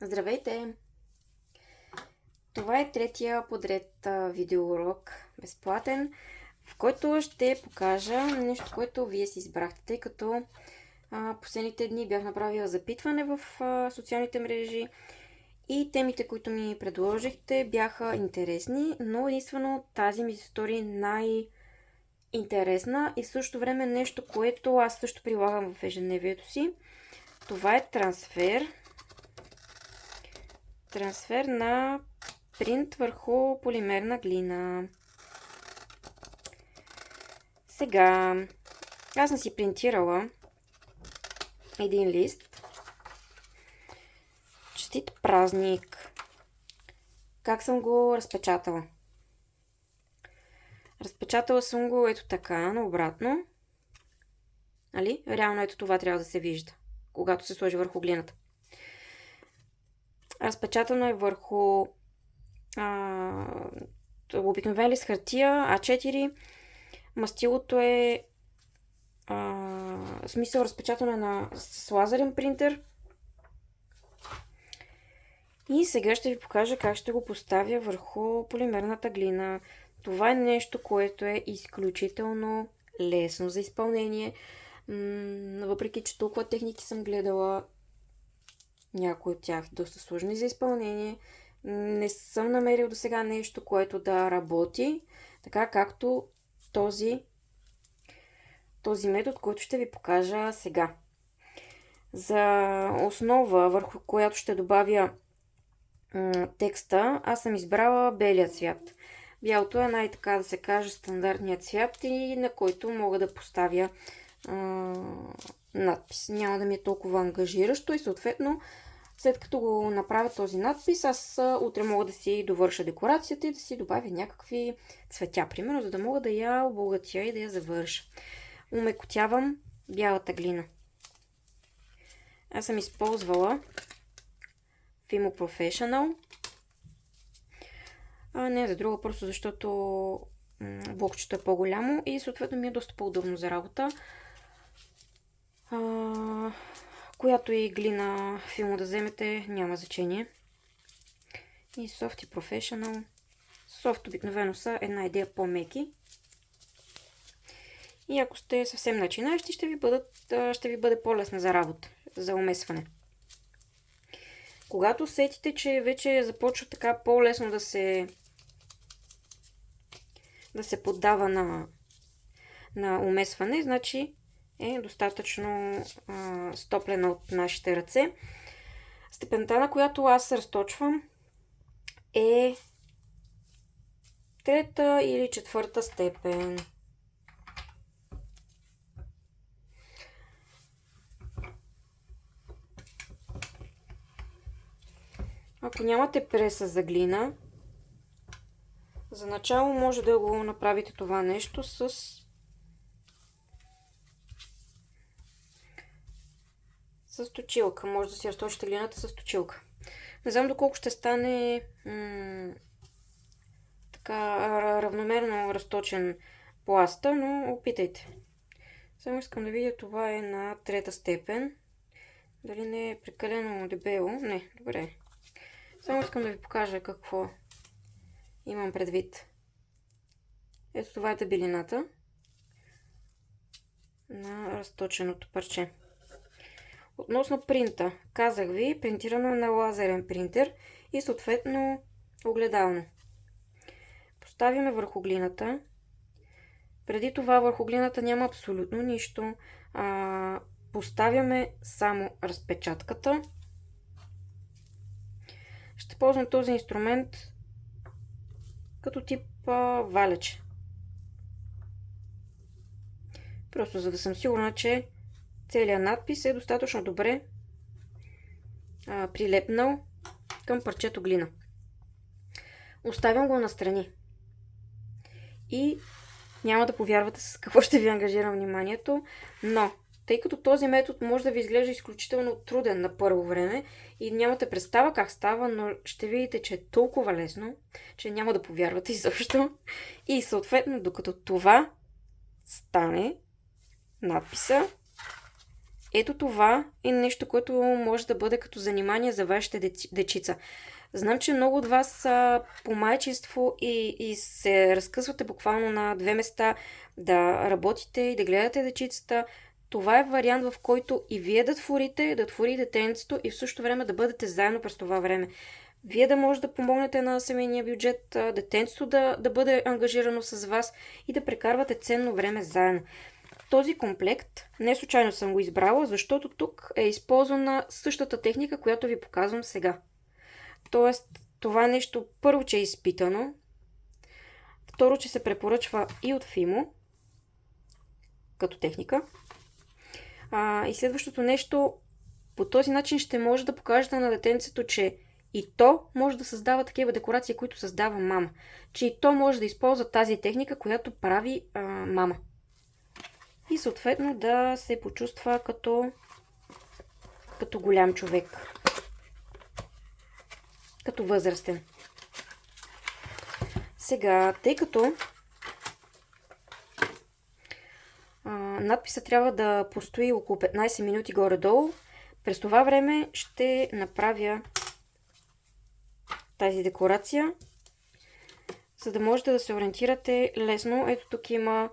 Здравейте! Това е третия подред видеоурок, безплатен, в който ще покажа нещо, което вие си избрахте, тъй като последните дни бях направила запитване в социалните мрежи и темите, които ми предложихте, бяха интересни, но единствено тази ми се стори най-интересна и в същото време нещо, което аз също прилагам в ежедневието си. Това е трансфер на принт върху полимерна глина. Сега, аз съм си принтирала един лист. Честит празник! Как съм го разпечатала? Разпечатала съм го ето така, наобратно. Нали? Реално ето това трябва да се вижда, когато се сложи върху глината. Разпечатано е върху обикновен лист хартия А4. Мастилото е смисъл разпечатано с лазерен принтер. И сега ще ви покажа как ще го поставя върху полимерната глина. Това е нещо, което е изключително лесно за изпълнение. Въпреки че толкова техники съм гледала, някои от тях доста сложни за изпълнение, не съм намерил до сега нещо, което да работи, така както този метод, който ще ви покажа сега. За основа, върху която ще добавя текста, аз съм избрала белия цвят. Бялото е най-така да се каже стандартният цвят и на който мога да поставя надпис. Няма да ми е толкова ангажиращо и съответно след като го направя този надпис, аз утре мога да си довърша декорацията и да си добавя някакви цветя, примерно, за да мога да я обогатя и да я завърша. Умекотявам бялата глина. Аз съм използвала Fimo Professional. Не за друго, просто защото блокчето е по-голямо и съответно ми е доста по-удобно за работа. Която и глина Fimo да вземете, няма значение. И Soft и Professional. Soft обикновено са една идея по-меки. И ако сте съвсем начинаещи, ще ви бъде по-лесна за работа, за умесване. Когато сетите, че вече започва така по-лесно да се поддава на умесване, значи е достатъчно стоплена от нашите ръце. Степента, на която аз разточвам, е 3-та или 4-та степен. Ако нямате преса за глина, за начало може да го направите това нещо с точилка. Може да си разточите глината с точилка. Не знам доколко ще стане така равномерно разточен пласта, но опитайте. Само искам да видя, това е на 3-та степен. Дали не е прекалено дебело? Не, добре. Само искам да ви покажа какво имам предвид. Ето това е дебелината на разточеното парче. Относно принта, казах ви, принтирано е на лазерен принтер и съответно огледално. Поставяме върху глината. Преди това върху глината няма абсолютно нищо. Поставяме само разпечатката. Ще ползвам този инструмент като тип валеч. Просто за да съм сигурна, че целият надпис е достатъчно добре прилепнал към парчето глина. Оставям го настрани. И няма да повярвате с какво ще ви ангажирам вниманието, но тъй като този метод може да ви изглежда изключително труден на първо време и нямате представа как става, но ще видите, че е толкова лесно, че няма да повярвате изобщо. И съответно, докато това стане, надписа Ето това е нещо, което може да бъде като занимание за вашите дечица. Знам, че много от вас са по майчинство и се разкъсвате буквално на две места да работите и да гледате дечицата. Това е вариант, в който и вие да творите, да твори детенцето и в същото време да бъдете заедно през това време. Вие да може да помогнете на семейния бюджет, детенцето да бъде ангажирано с вас и да прекарвате ценно време заедно. Този комплект не случайно съм го избрала, защото тук е използвана същата техника, която ви показвам сега. Тоест, това нещо първо, че е изпитано, второ, че се препоръчва и от Фимо, като техника. И следващото нещо, по този начин ще може да покажете на детенцето, че и то може да създава такива декорации, които създава мама. Че и то може да използва тази техника, която прави мама. И съответно да се почувства като голям човек. Като възрастен. Сега, тъй като надписа трябва да постои около 15 минути горе-долу, през това време ще направя тази декорация, за да можете да се ориентирате лесно. Ето тук има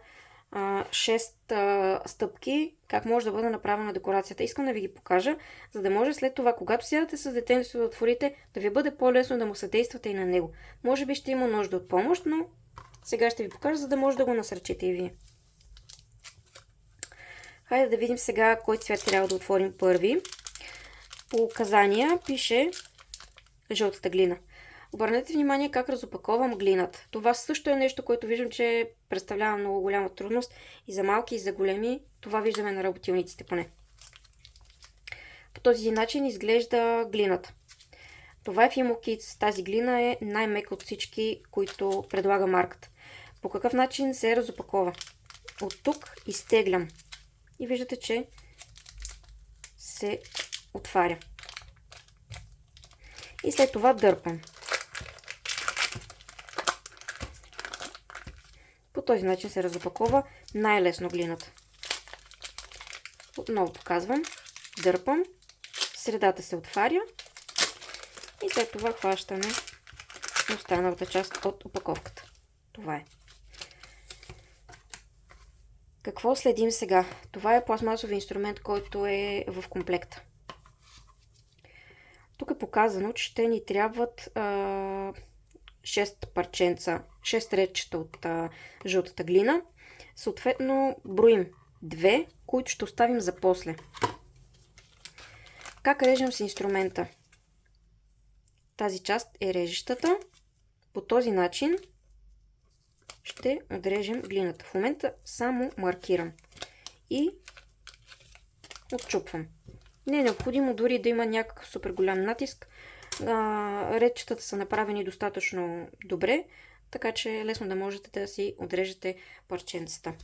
6 стъпки, как може да бъде направена декорацията. Искам да ви ги покажа, за да може след това, когато сядате с детенцето да творите, да ви бъде по-лесно да му съдействате и на него. Може би ще има нужда от помощ, но сега ще ви покажа, за да може да го насърчите и вие. Хайде да видим сега кой цвят трябва да отворим първи. По указания пише жълтата глина. Обърнете внимание как разопаковам глината. Това също е нещо, което виждам, че представлява много голяма трудност и за малки, и за големи. Това виждаме на работилниците поне. По този начин изглежда глината. Това е Fimo Kids. Тази глина е най-мека от всички, които предлага марката. По какъв начин се разопакова? От тук изтеглям. И виждате, че се отваря. И след това дърпам. По този начин се разопакова най-лесно глината. Отново показвам. Дърпам. Средата се отваря. И след това хващаме останалата част от опаковката. Това е. Какво следим сега? Това е пластмасов инструмент, който е в комплекта. Тук е показано, че ще ни трябват 6 парченца, 6 редчета от жълтата глина. Съответно, броим 2, които ще оставим за после. Как режем с инструмента? Тази част е режещата. По този начин ще отрежем глината. В момента само маркирам и отчупвам. Не е необходимо дори да има някакъв супер голям натиск. Редчетата са направени достатъчно добре, така че е лесно да можете да си отрежете парченцата.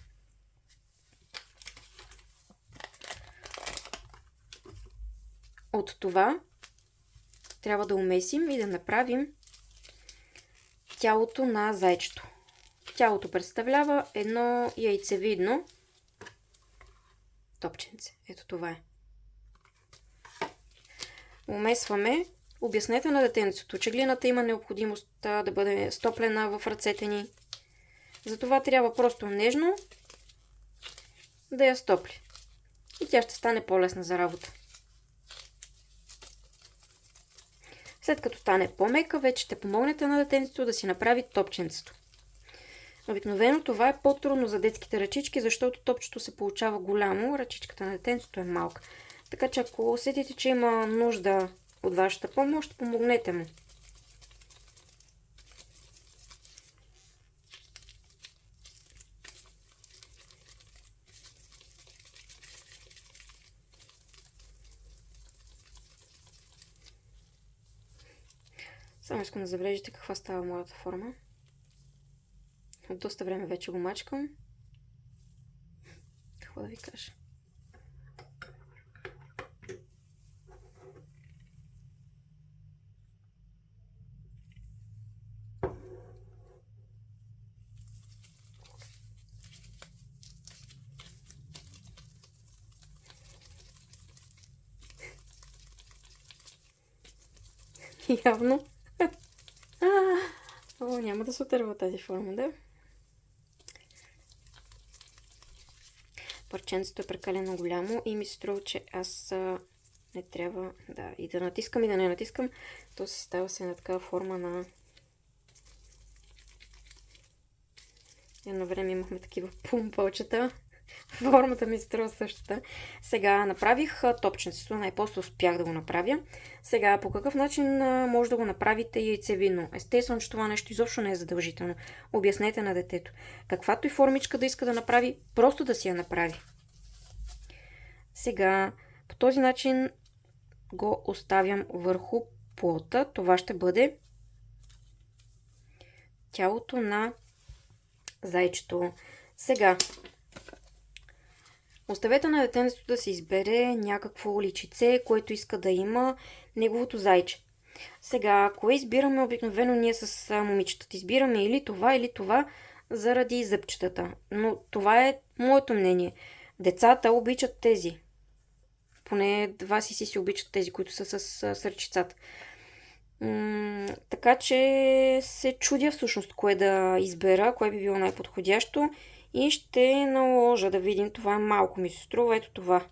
От това трябва да умесим и да направим тялото на зайчето. Тялото представлява едно яйцевидно топченце. Ето това е. Умесваме. Обяснете на детенцето, че глината има необходимост да бъде стоплена в ръцете ни. Затова трябва просто нежно да я стопли. И тя ще стане по-лесна за работа. След като стане по-мека, вече ще помогнете на детенцето да си направи топченцето. Обикновено това е по-трудно за детските ръчички, защото топчето се получава голямо, ръчичката на детенцето е малка. Така че ако усетите, че има нужда от вашата помощ, помогнете му. Само искам да забележите каква става моята форма. От доста време вече го мачкам. Какво да ви кажа? Явно. О, няма да се отърва тази форма, да? Парченцето е прекалено голямо и ми се струва, че аз не трябва и да натискам и да не натискам. То се става се на такава форма на... Едно време имахме такива пумпълчета. Формата ми се струва същата. Сега направих топченцето, най-после успях да го направя. Сега по какъв начин може да го направите яйцевидно? Естествено, че това нещо изобщо не е задължително. Обяснете на детето. Каквато и формичка да иска да направи, просто да си я направи. Сега по този начин го оставям върху плота. Това ще бъде тялото на зайчето. Сега оставете на детенцето да се избере някакво личице, което иска да има неговото зайче. Сега, кое избираме обикновено ние с момичетата? Избираме или това, заради зъбчетата. Но това е моето мнение. Децата обичат тези. Поне вас и си обичат тези, които са с сърчицата. Така че се чудя всъщност кое да избера, кое би било най-подходящо. И ще наложа да видим. Това малко ми се струва. Ето това.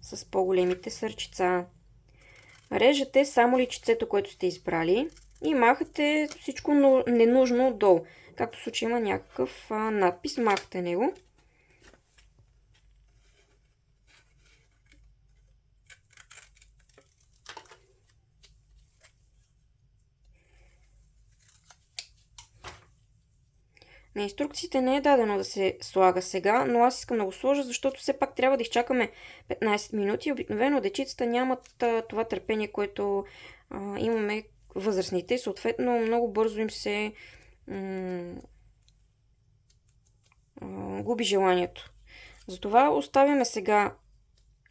С по-големите сърчица. Режете само личицето, което сте избрали. И махате всичко ненужно отдолу. Както в случай има някакъв надпис. Махате него. На инструкциите не е дадено да се слага сега, но аз искам да го сложа, защото все пак трябва да изчакаме 15 минути. Обикновено дечицата нямат това търпение, което имаме възрастните и съответно много бързо им се губи желанието. Затова оставяме сега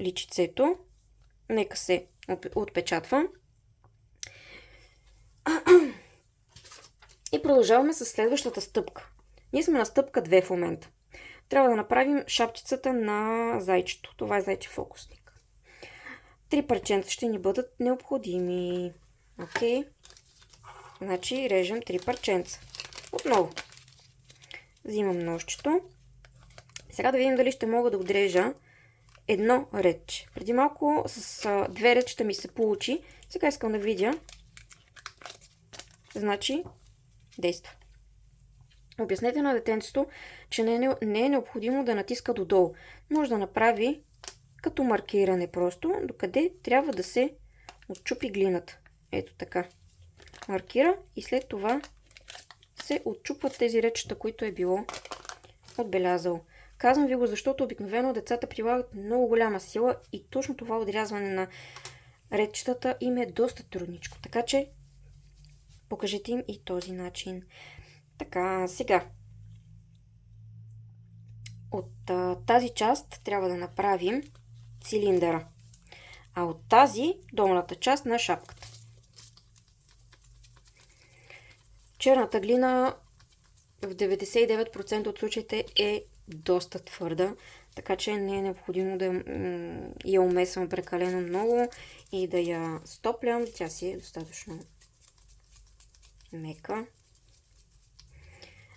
личицето. Нека се отпечатва. И продължаваме с следващата стъпка. Ние сме на стъпка 2 в момента. Трябва да направим шапчицата на зайчето. Това е зайче фокусник. 3 парченца ще ни бъдат необходими. Окей. Значи режем 3 парченца. Отново. Взимам ножчето. Сега да видим дали ще мога да отрежа едно редче. Преди малко с 2 редчета ми се получи. Сега искам да видя. Значи действа. Обяснете на детенцето, че не е необходимо да натиска додолу. Може да направи като маркиране просто, докъде трябва да се отчупи глината. Ето така. Маркира и след това се отчупват тези речета, които е било отбелязал. Казвам ви го, защото обикновено децата прилагат много голяма сила и точно това отрязване на речетата им е доста трудничко. Така че покажете им и този начин. Така, сега от тази част трябва да направим цилиндъра, а от тази долната част на шапката. Черната глина в 99% от случаите е доста твърда, така че не е необходимо да я умесвам прекалено много и да я стоплям. Тя си е достатъчно мека.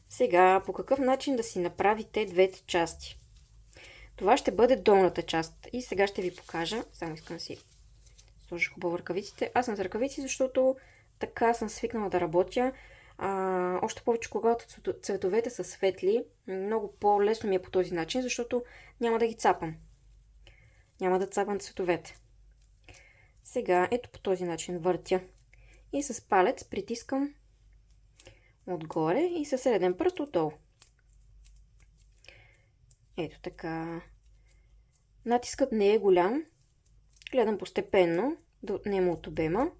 Сега, по какъв начин да си направите двете части? Това ще бъде долната част. И сега ще ви покажа. Само искам да си сложа хубаво ръкавиците. Аз съм с ръкавици, защото така съм свикнала да работя. Още повече, когато цветовете са светли, много по-лесно ми е по този начин, защото няма да ги цапам. Няма да цапам цветовете. Сега, ето по този начин въртя. И с палец притискам отгоре и със среден пръст отдолу. Ето така. Натискът не е голям. Гледам постепенно да отнема от обема.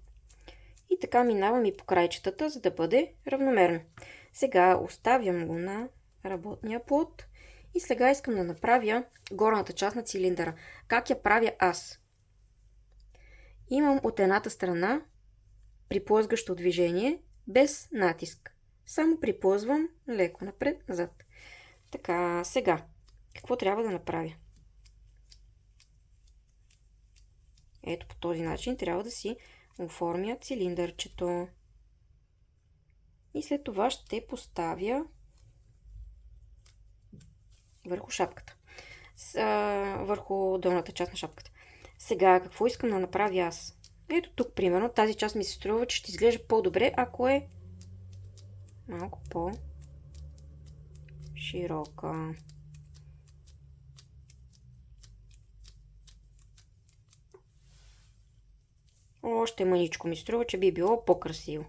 И така минавам и по крайчетата, за да бъде равномерно. Сега оставям го на работния плод. И сега искам да направя горната част на цилиндъра. Как я правя аз? Имам от едната страна приплъзгащо движение без натиск. Само приплъзвам леко напред-назад. Така, сега. Какво трябва да направя? Ето по този начин трябва да си оформя цилиндърчето. И след това ще поставя върху шапката. Върху долната част на шапката. Сега, какво искам да направя аз? Ето тук, примерно, тази част ми се струва, че ще изглежда по-добре, ако е малко по-широка. Още мъничко ми струва, че би било по-красиво.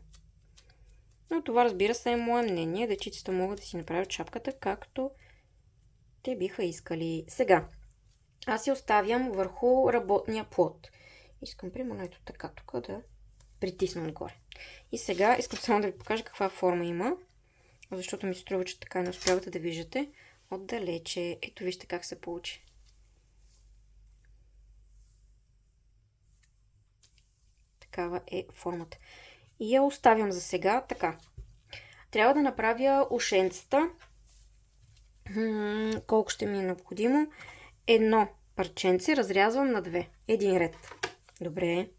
Но това, разбира се, е мое мнение. Дечицата могат да си направят шапката, както те биха искали. Сега, аз я оставям върху работния плод. Искам, примерно, ето така, тук да притисна отгоре. И сега искам само да ви покажа каква форма има, защото ми се струва, че така не успявате да виждате отдалече. Ето вижте как се получи. Такава е формата. И я оставям за сега така. Трябва да направя ушенцата. Колко ще ми е необходимо? Едно парченце разрязвам на две. Един ред. Добре.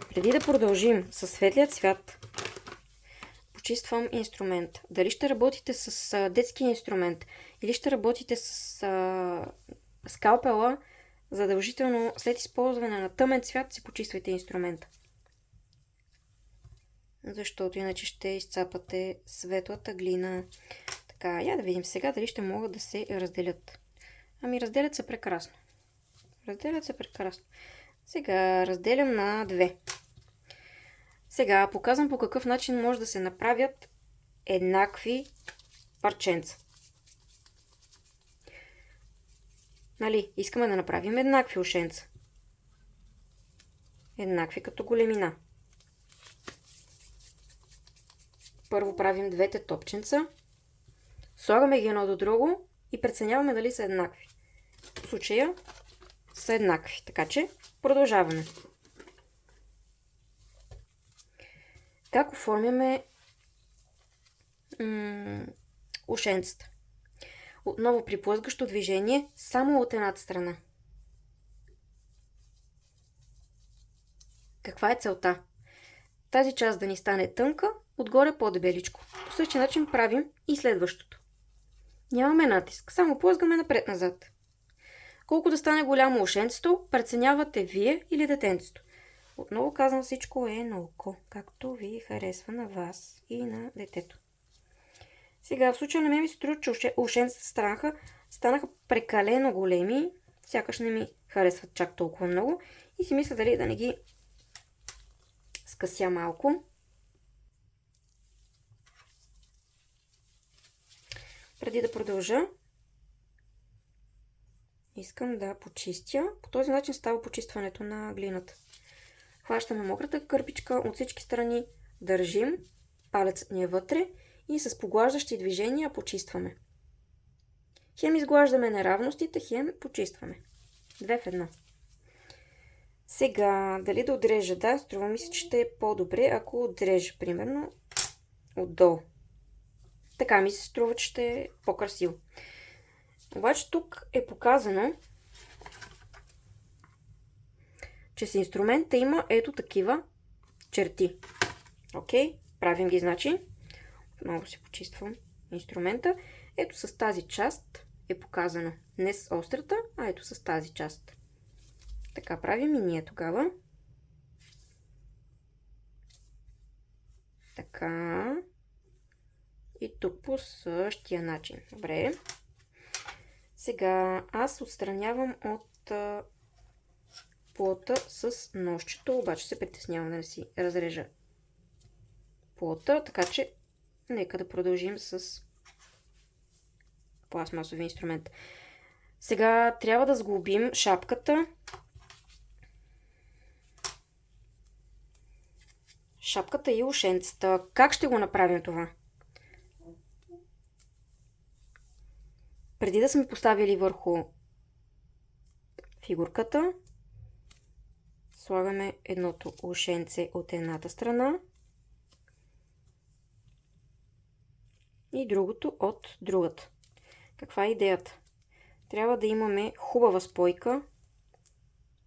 Преди да продължим със светлия цвят, почиствам инструмент. Дали ще работите с детски инструмент или ще работите с скалпела, задължително след използване на тъмен цвят си почиствайте инструмента. Защото иначе ще изцапате светлата глина. Така, я да видим сега дали ще могат да се разделят. Ами разделят се прекрасно. Разделят се прекрасно. Сега разделям на две. Сега показвам по какъв начин може да се направят еднакви парченца. Нали, искаме да направим еднакви ушенца. Еднакви като големина. Първо правим двете топченца. Слагаме ги едно до друго и преценяваме дали са еднакви. В случая са еднакви, така че продължаваме. Как оформяме ушенцата? Отново при плъзгащо движение само от едната страна. Каква е целта? Тази част да ни стане тънка, отгоре по-дебеличко. По същия начин правим и следващото. Нямаме натиск, само плъзгаме напред-назад. Колко да стане голямо ушенцето, преценявате вие или детенцето. Отново казвам, всичко е на око, както ви харесва на вас и на детето. Сега, в случая на мен ми се струва, че ушенцата станаха прекалено големи, сякаш не ми харесват чак толкова много и си мисля дали да не ги скъся малко. Преди да продължа, искам да почистя. По този начин става почистването на глината. Хващаме мократа кърпичка от всички страни, държим, палецът ни е вътре и с поглаждащи движения почистваме. Хем изглаждаме неравностите, хем почистваме. Две в едно. Сега, дали да отрежа? Да, струва ми се, че ще е по-добре, ако отрежа, примерно, отдолу. Така ми се струва, че ще е по-красиво. Обаче тук е показано, че с инструмента има ето такива черти. Окей, правим ги, значи. Отново си почиствам инструмента. Ето с тази част е показано. Не с острата, а ето с тази част. Така правим и ние тогава. Така. И тук по същия начин. Добре. Сега аз отстранявам от плота с ножчето, обаче се притеснявам да не си разрежа плота, така че нека да продължим с пластмасови инструмент. Сега трябва да сглобим шапката. Шапката и ушенцата. Как ще го направим това? Преди да сме поставили върху фигурката, слагаме едното ушенце от едната страна и другото от другата. Каква е идеята? Трябва да имаме хубава спойка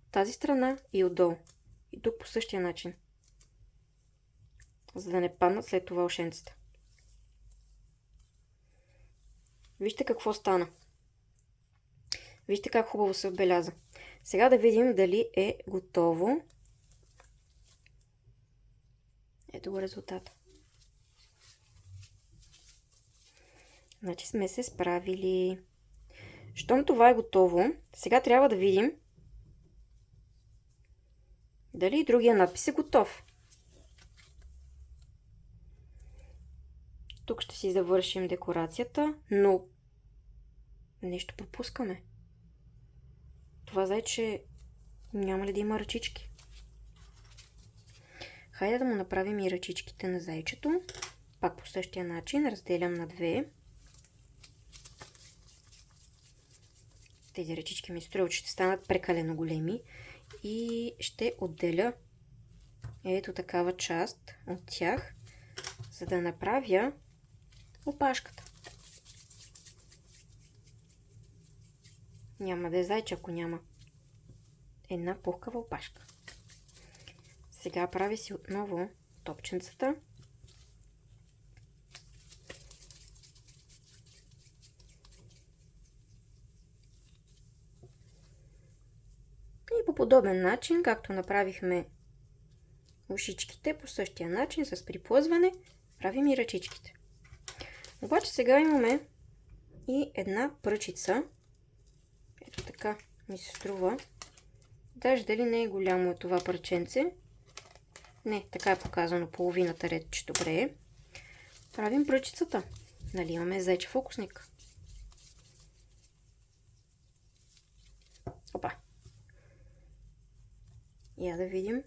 от тази страна и отдолу. И тук по същия начин. За да не паднат след това ушенцата. Вижте какво стана. Вижте как хубаво се отбеляза. Сега да видим дали е готово. Ето го резултата. Значи сме се справили. Щом това е готово, сега трябва да видим дали другия надпис е готов. Тук ще си завършим декорацията, но нещо пропускаме. Това зайче няма ли да има ръчички? Хайде да му направим и ръчичките на зайчето. Пак по същия начин разделям на две. Тези ръчички ми струва, че ще станат прекалено големи. И ще отделя ето такава част от тях, за да направя опашката. Няма да е зайче, ако няма една пухкава опашка. Сега прави си отново топченцата. И по подобен начин, както направихме ушичките, по същия начин с приплъзване правим и ръчичките. Обаче сега имаме и една пръчица. Ето така ми се струва. Даже дали не е голямо това парченце. Не, така е показано половината ред, че добре е. Правим пръчицата. Нали имаме зайче фокусник. Опа. Я да видим.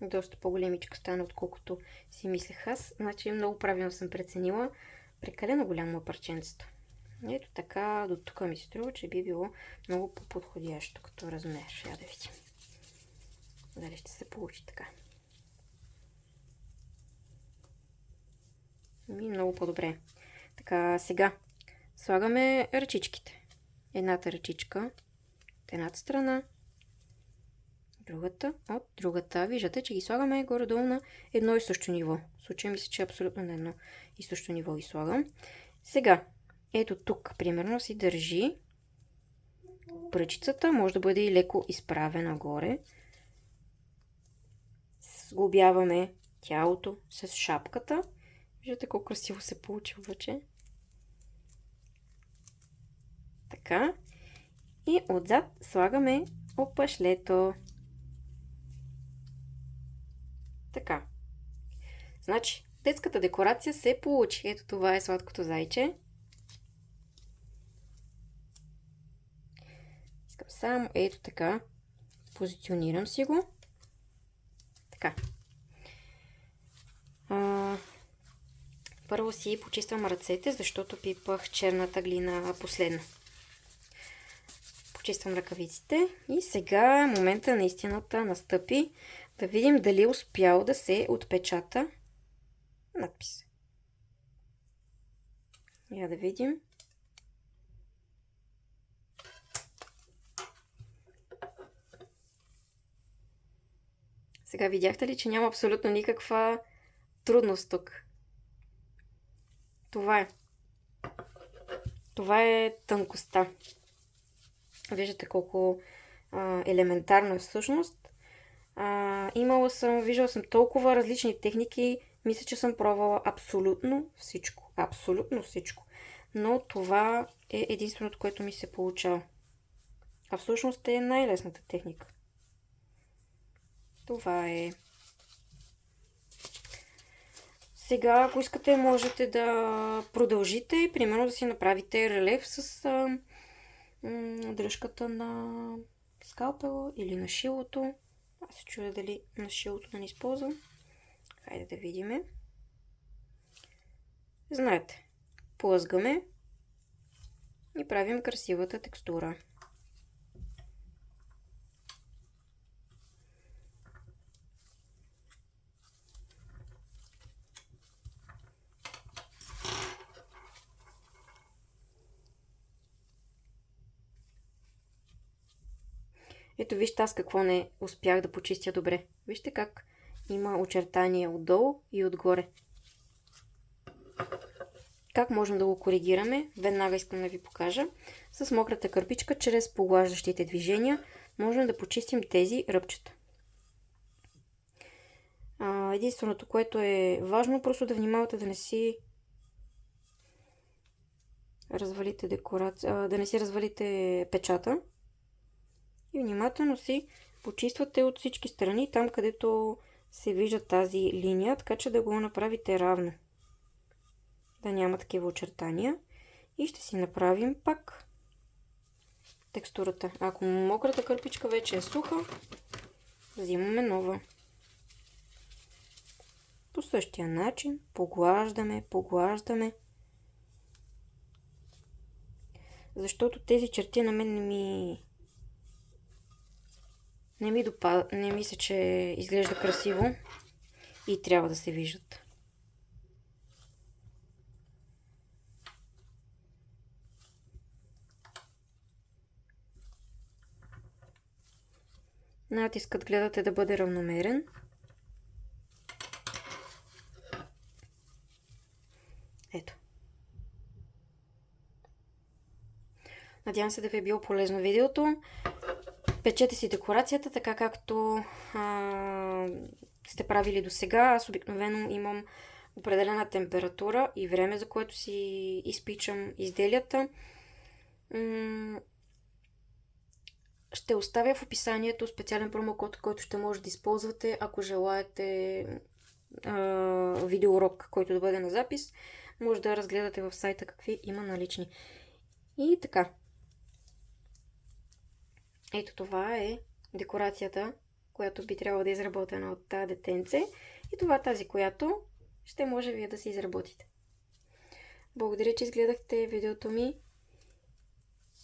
Доста по-големичка стана, отколкото си мислех аз. Значи много правилно съм преценила. Прекалено голямо е парченцето. Ето така, до тук ми се струва, че би било много по-подходящо като размер. Я да видим. Дали ще се получи така. Много по-добре. Така, сега слагаме ръчичките. Едната ръчичка от едната страна, другата от другата. Виждате, че ги слагаме горе-долу на едно и също ниво. В случая мисля, че абсолютно на едно и също ниво ги слагам. Сега, ето тук, примерно, си държи пръчицата. Може да бъде и леко изправена горе. Сглобяваме тялото с шапката. Виждате колко красиво се получи обаче. Така. И отзад слагаме опашлето. Така. Значи, детската декорация се получи. Ето това е сладкото зайче. Искам само ето така. Позиционирам си го. Така. Първо си почиствам ръцете, защото пипах черната глина последно. Почиствам ръкавиците и сега момента на истината настъпи. Да видим дали е успял да се отпечата надпис. Я да видим. Сега видяхте ли, че няма абсолютно никаква трудност тук? Това е. Това е тънкостта. Виждате колко елементарно е всъщност. Виждала съм толкова различни техники. Мисля, че съм пробвала абсолютно всичко. Абсолютно всичко. Но това е единственото, което ми се получава. А всъщност е най-лесната техника. Това е. Сега, ако искате, можете да продължите. Примерно да си направите релеф с дръжката на скалпела или на шилото. Аз се чудя дали на шилото да не използвам. Хайде да видим. Знаете, плъзгаме и правим красивата текстура. Ето вижте аз какво не успях да почистя добре. Вижте как има очертания отдолу и отгоре. Как можем да го коригираме? Веднага искам да ви покажа. С мократа кърпичка, чрез поглаждащите движения, можем да почистим тези ръбчета. Единственото, което е важно, просто да внимавате да не си развалите да не си развалите печата. И внимателно си почиствате от всички страни, там където се вижда тази линия, така че да го направите равно. Да няма такива очертания. И ще си направим пак текстурата. Ако мократа кърпичка вече е суха, взимаме нова. По същия начин поглаждаме. Защото тези черти на мен не мисля, че изглежда красиво и трябва да се виждат. Натискът гледате да бъде равномерен. Ето. Надявам се да ви е било полезно видеото. Печете си декорацията така както сте правили до сега. Аз обикновено имам определена температура и време, за което си изпичам изделията. Ще оставя в описанието специален промокод, който ще може да използвате, ако желаете видеоурок, който да бъде на запис. Може да разгледате в сайта какви има налични. И така. Ето това е декорацията, която би трябвало да е изработена от тази детенце. И това е тази, която ще може вие да си изработите. Благодаря, че изгледахте видеото ми.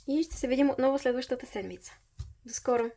И ще се видим отново следващата седмица. До скоро!